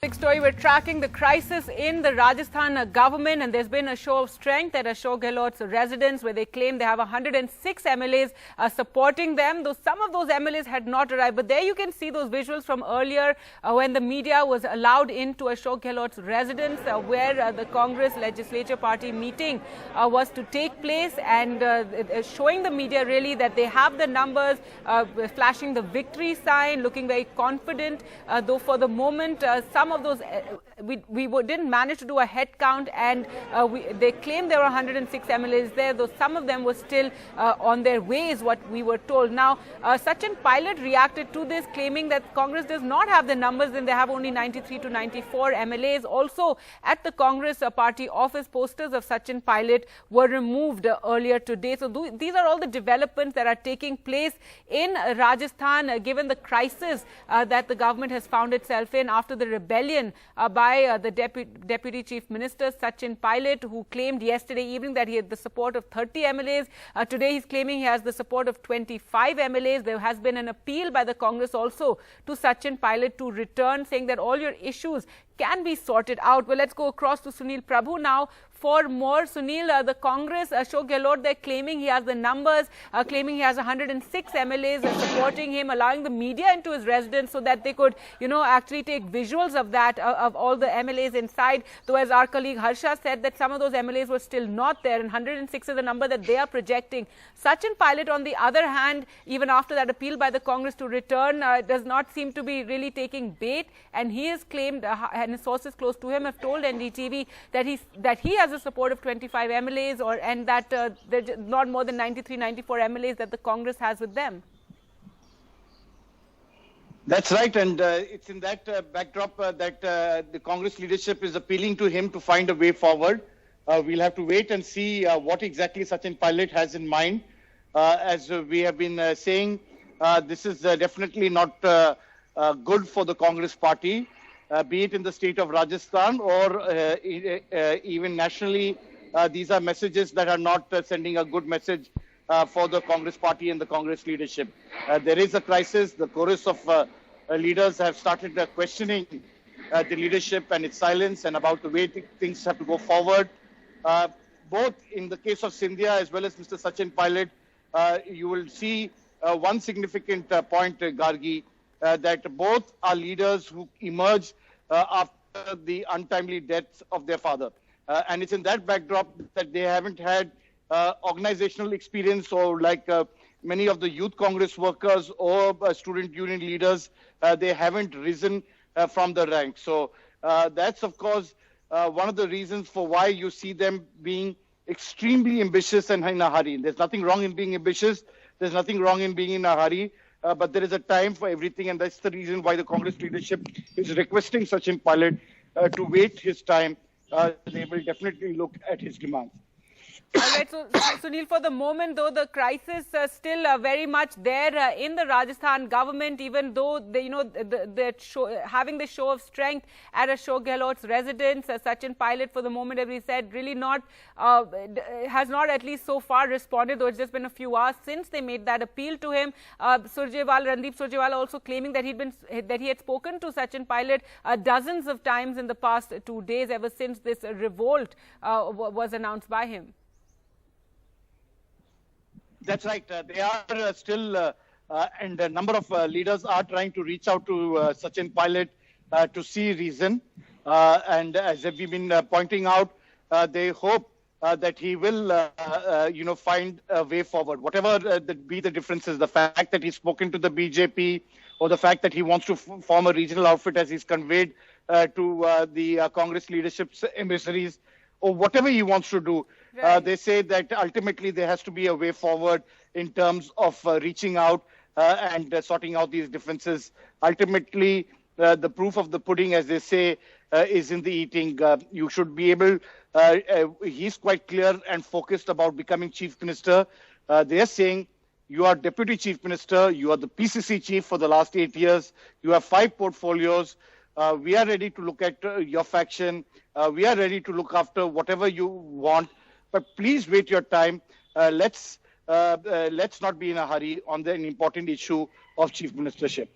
Big story, we're tracking the crisis in the Rajasthan government, and there's been a show of strength at Ashok Gehlot's residence where they claim they have 106 MLAs supporting them, though some of those MLAs had not arrived. But there you can see those visuals from earlier when the media was allowed into Ashok Gehlot's residence where the Congress Legislature Party meeting was to take place, and showing the media really that they have the numbers, flashing the victory sign, looking very confident, though for the moment some of those we didn't manage to do a head count, and they claimed there were 106 MLAs there, though some of them were still on their way is what we were told. Now Sachin Pilot reacted to this, claiming that Congress does not have the numbers and they have only 93 to 94 MLAs. Also at the Congress party office, posters of Sachin Pilot were removed earlier today. So these are all the developments that are taking place in Rajasthan given the crisis that the government has found itself in after the rebellion by the Deputy Chief Minister Sachin Pilot, who claimed yesterday evening that he had the support of 30 MLAs. Today he's claiming he has the support of 25 MLAs. There has been an appeal by the Congress also to Sachin Pilot to return, saying that all your issues can be sorted out. Well, let's go across to Sunil Prabhu now for more. Sunil, the Congress, Ashok Gehlot, they're claiming he has the numbers, claiming he has 106 MLAs supporting him, allowing the media into his residence so that they could, actually take visuals of that, of all the MLAs inside. Though, as our colleague Harsha said, that some of those MLAs were still not there, and 106 is the number that they are projecting. Sachin Pilot, on the other hand, even after that appeal by the Congress to return, does not seem to be really taking bait, and he has claimed, and his sources close to him have told NDTV that he has the support of 25 MLAs, and that there's not more than 93, 94 MLAs that the Congress has with them. That's right, and it's in that backdrop that the Congress leadership is appealing to him to find a way forward. We'll have to wait and see what exactly Sachin Pilot has in mind. As we have been saying, this is definitely not good for the Congress party. Be it in the state of Rajasthan or even nationally, these are messages that are not sending a good message for the Congress party and the Congress leadership. There is a crisis. The chorus of leaders have started questioning the leadership and its silence and about the way things have to go forward. Both in the case of Scindia as well as Mr. Sachin Pilot, you will see one significant point, Gargi, that both are leaders who emerged after the untimely death of their father. And it's in that backdrop that they haven't had organizational experience, or like many of the youth Congress workers or student union leaders, they haven't risen from the ranks. So that's, of course, one of the reasons for why you see them being extremely ambitious and in a hurry. There's nothing wrong in being ambitious. There's nothing wrong in being in a hurry. But there is a time for everything, and that's the reason why the Congress leadership is requesting Sachin Pilot to wait his time. They will definitely look at his demands. All right, so Sunil, for the moment, though, the crisis still very much there in the Rajasthan government, even though having the show of strength at Ashok Gehlot's residence, Sachin Pilot, for the moment, as we said, really has not at least so far responded, though it's just been a few hours since they made that appeal to him. Randeep Surjewala also claiming that he had spoken to Sachin Pilot dozens of times in the past 2 days, ever since this revolt was announced by him. That's right. They are still, and a number of leaders are trying to reach out to Sachin Pilot to see reason. And as we've been pointing out, they hope that he will, find a way forward. Whatever be the differences, the fact that he's spoken to the BJP, or the fact that he wants to form a regional outfit as he's conveyed to the Congress leadership's emissaries, or whatever he wants to do. Right. They say that ultimately there has to be a way forward in terms of reaching out and sorting out these differences. Ultimately, the proof of the pudding, as they say, is in the eating. You should be able, he's quite clear and focused about becoming Chief Minister. They're saying, you are Deputy Chief Minister, you are the PCC Chief for the last 8 years, you have 5 portfolios. We are ready to look at your faction. We are ready to look after whatever you want. But please wait your time. Let's not be in a hurry on the important issue of chief ministership.